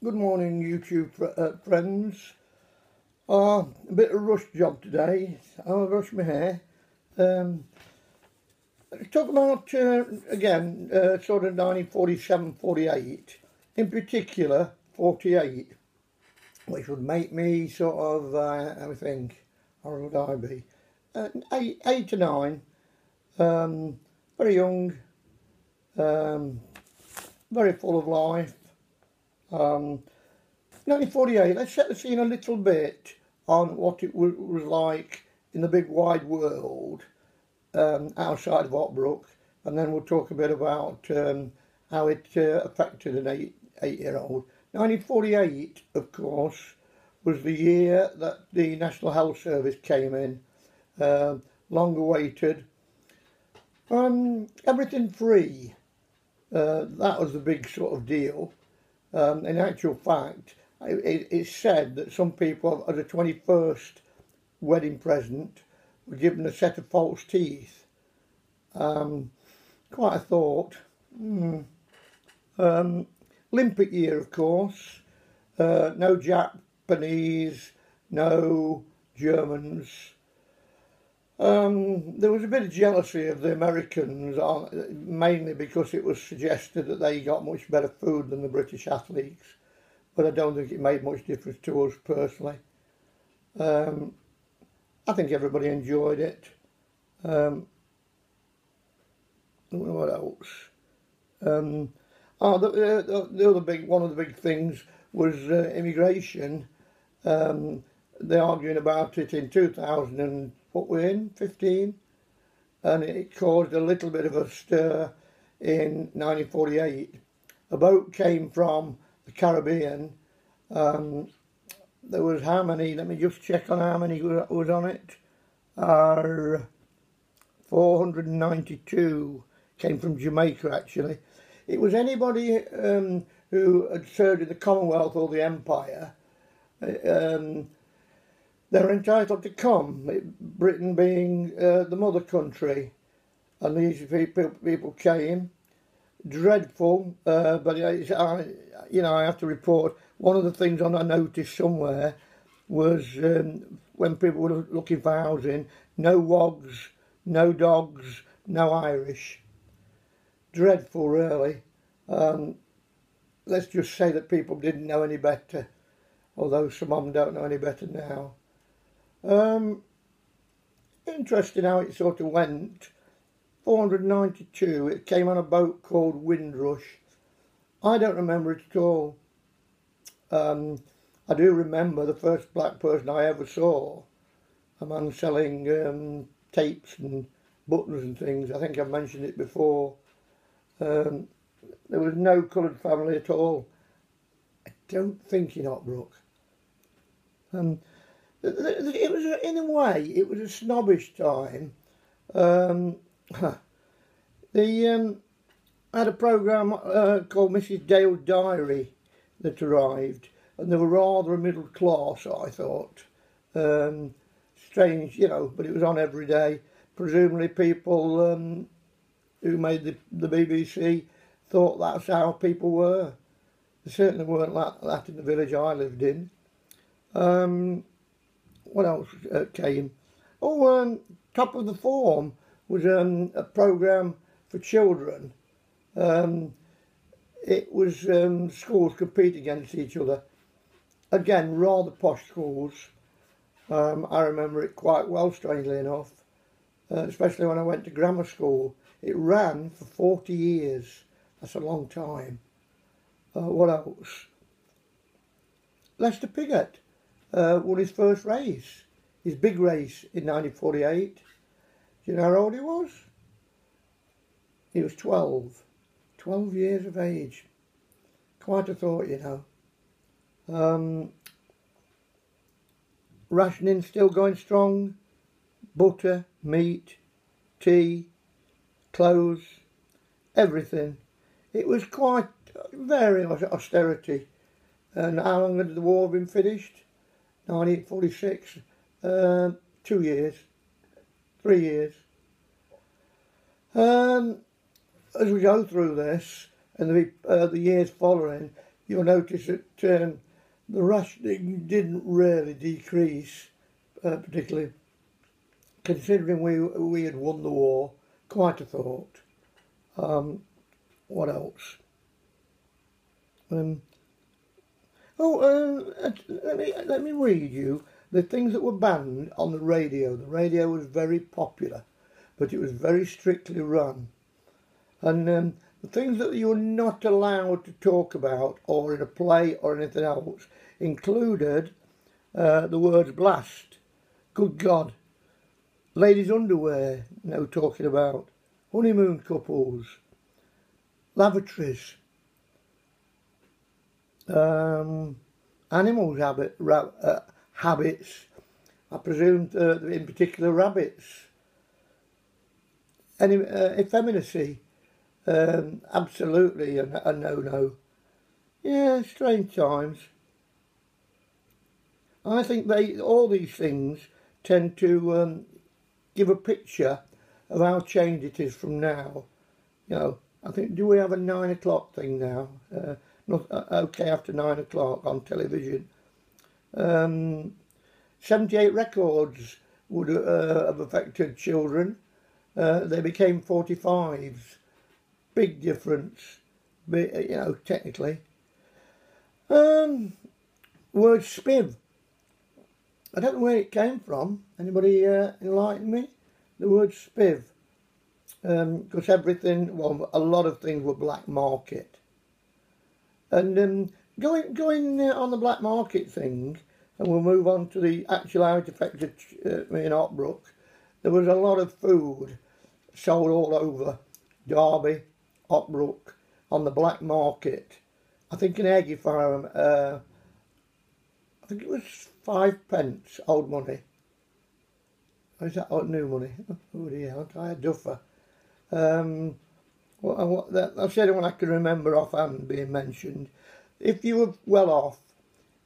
Good morning, YouTube friends. A bit of a rush job today. I'll brush my hair. Let's talk about, again, sort of 1947, 48. In particular, 48, which would make me sort of, I think, how old would I be? 8 to 9. Very young. Very full of life. 1948, let's set the scene a little bit on what it was like in the big wide world outside of Otbrook, and then we'll talk a bit about how it affected an eight-year-old. 1948, of course, was the year that the National Health Service came in, long awaited. Everything free, that was the big sort of deal. In actual fact, it's said that some people, as a 21st wedding present, were given a set of false teeth. Quite a thought. Olympic year, of course. No Japanese, no Germans. There was a bit of jealousy of the Americans, mainly because it was suggested that they got much better food than the British athletes, but I don't think it made much difference to us personally. I think everybody enjoyed it. What else? The other one of the big things was immigration. They're arguing about it in 2000 and what we're in, 15, and it caused a little bit of a stir in 1948. A boat came from the Caribbean. There was how many, let me just check on how many was on it. 492 came from Jamaica, actually. It was anybody who had served in the Commonwealth or the Empire. They're entitled to come, Britain being the mother country, and these people came. Dreadful, but I have to report, one of the things I noticed somewhere was when people were looking for housing, no wogs, no dogs, no Irish. Dreadful, really. Let's just say that people didn't know any better, although some of them don't know any better now. Interesting how it sort of went. 492, it came on a boat called Windrush. I don't remember it at all. I do remember the first black person I ever saw, a man selling tapes and buttons and things. I think I've mentioned it before. There was no coloured family at all. I don't think in Otbrook. It was, in a way, it was a snobbish time. I had a programme called Mrs. Dale's Diary that arrived, and they were rather a middle class, I thought. Strange, but it was on every day. Presumably people who made the BBC thought that's how people were. They certainly weren't like that in the village I lived in. What else came? Top of the Form was a programme for children. It was schools compete against each other. Again, rather posh schools. I remember it quite well, strangely enough, especially when I went to grammar school. It ran for 40 years. That's a long time. What else? Lester Piggott won his first race, his big race in 1948. Do you know how old he was? He was 12. 12 years of age. Quite a thought, Rationing still going strong. Butter, meat, tea, clothes, everything. It was quite very austerity. And how long had the war been finished? 1946. 2 years. 3 years. As we go through this, and the years following, you'll notice that the rationing didn't really decrease, particularly considering we had won the war. Quite a thought. What else? Let me read you the things that were banned on the radio. The radio was very popular, but it was very strictly run. And the things that you were not allowed to talk about, or in a play or anything else, included the words blast, good God, ladies' underwear, no talking about, honeymoon couples, lavatories, animals habits, I presume in particular rabbits, effeminacy, absolutely a no-no. Yeah, strange times. I think all these things tend to give a picture of how changed it is from now. You know, I think, do we have a 9 o'clock thing now? Not okay after 9 o'clock on television. 78 records would have affected children. They became 45s. Big difference, you know, technically. Word spiv. I don't know where it came from. Anybody enlighten me? The word spiv. Because everything, well, a lot of things were black market. And going on the black market thing, and we'll move on to the actual how it affected me in Otbrook. There was a lot of food sold all over Derby, Otbrook, on the black market. I think an eggy farm, I think it was 5 pence, old money. Or is that new money? Oh dear, aren't I a duffer? That's the only one I can remember offhand being mentioned. If you were well off,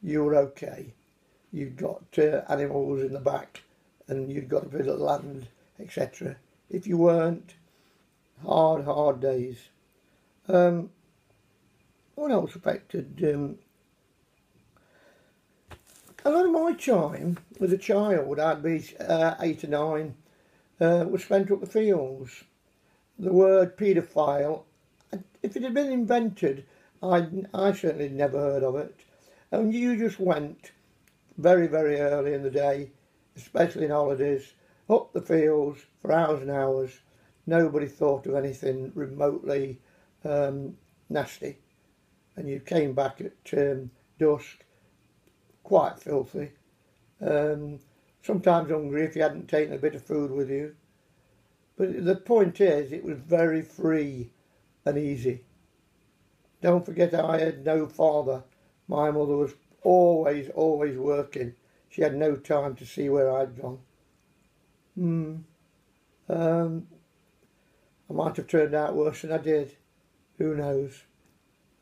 you were okay. You got animals in the back, and you'd got a bit of land, etc. If you weren't, hard days. What else affected? A lot of my time as a child, I'd be 8 or 9, was spent up the fields. The word paedophile, if it had been invented, I certainly never heard of it. And you just went very, very early in the day, especially in holidays, up the fields for hours and hours. Nobody thought of anything remotely nasty. And you came back at dusk, quite filthy. Sometimes hungry if you hadn't taken a bit of food with you. But the point is, it was very free and easy. Don't forget I had no father. My mother was always working. She had no time to see where I'd gone. I might have turned out worse than I did. Who knows?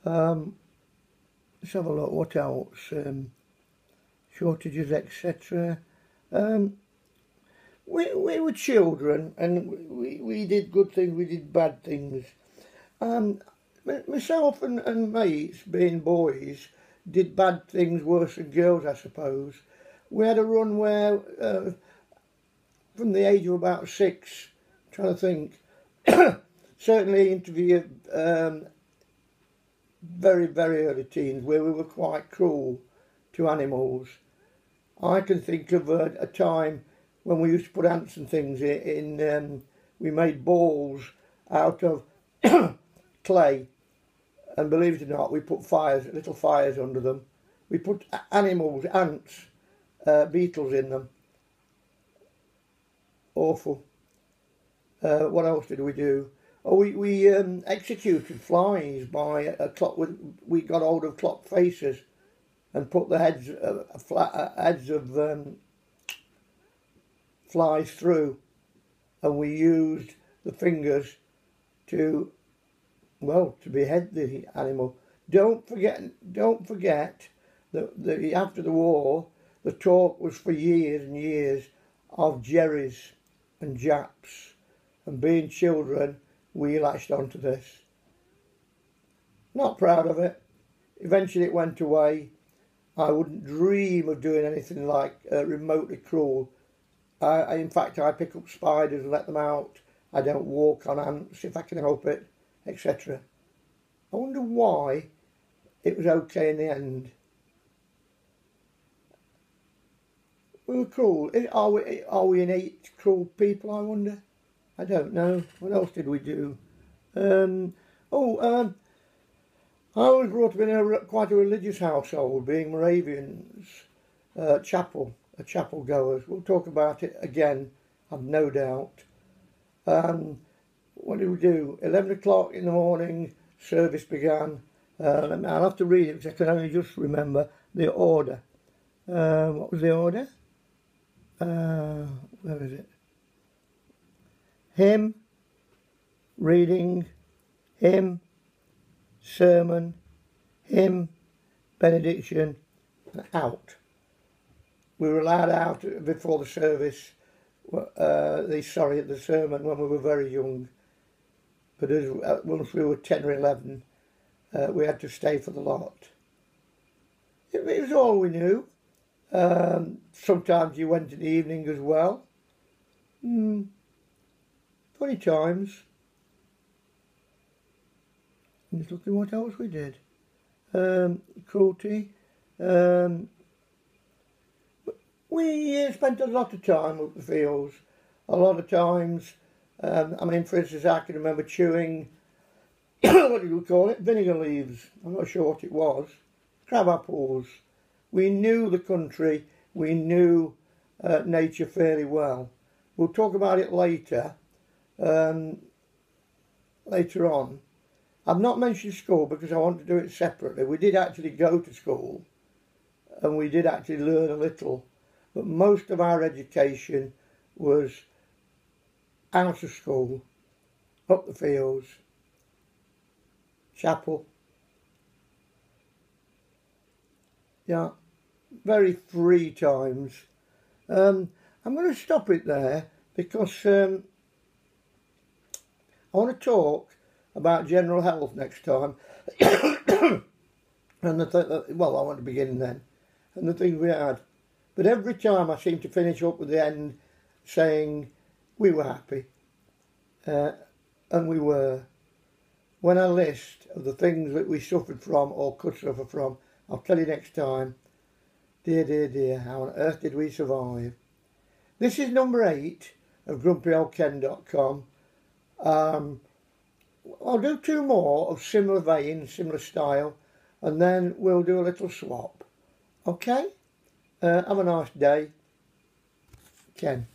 Let's have a look. What else? Shortages, etc. We were children, and we did good things, we did bad things. Myself and mates, being boys, did bad things worse than girls, I suppose. We had a run where, from the age of about 6, I'm trying to think, certainly into the very, very early teens, where we were quite cruel to animals. I can think of a time when we used to put ants and things in we made balls out of clay, and believe it or not, we put little fires under them. We put animals, ants, beetles in them. Awful. What else did we do? Oh, we executed flies by a clock. We got hold of clock faces and put the heads of flies through, and we used the fingers to behead the animal. Don't forget that after the war, the talk was for years and years of Jerry's and Japs, and being children, we latched onto this. Not proud of it, Eventually it went away. I wouldn't dream of doing anything like remotely cruel. In fact, I pick up spiders and let them out. I don't walk on ants if I can help it, etc. I wonder why it was okay in the end. We were cruel. Are we innate cruel people, I wonder? I don't know. What else did we do? I was brought up in quite a religious household, being Moravians, chapel goers. We'll talk about it again, I've no doubt. What did we do? 11 o'clock in the morning, service began. I'll have to read it because I can only just remember the order. What was the order? Where is it? Hymn, reading, hymn, sermon, hymn, benediction, and out. We were allowed out before the service, the sermon when we were very young. But once we were 10 or 11, we had to stay for the lot. It was all we knew. Sometimes you went in the evening as well. Funny times. I'm just looking what else we did. Cruelty. We spent a lot of time up the fields. A lot of times. For instance, I can remember chewing, what do you call it? Vinegar leaves. I'm not sure what it was. Crab apples. We knew the country. We knew nature fairly well. We'll talk about it later. Later on. I've not mentioned school because I want to do it separately. We did actually go to school and we did actually learn a little, but most of our education was out of school, up the fields, chapel. Yeah, very free times. I'm going to stop it there because I want to talk about general health next time. And I want to begin then. And the things we had. But every time I seem to finish up at the end saying we were happy. And we were. When I list of the things that we suffered from or could suffer from, I'll tell you next time. Dear, dear, dear, how on earth did we survive? This is number 8 of grumpyoldken.com. I'll do 2 more of similar vein, similar style, and then we'll do a little swap. Okay? Have a nice day. Ken.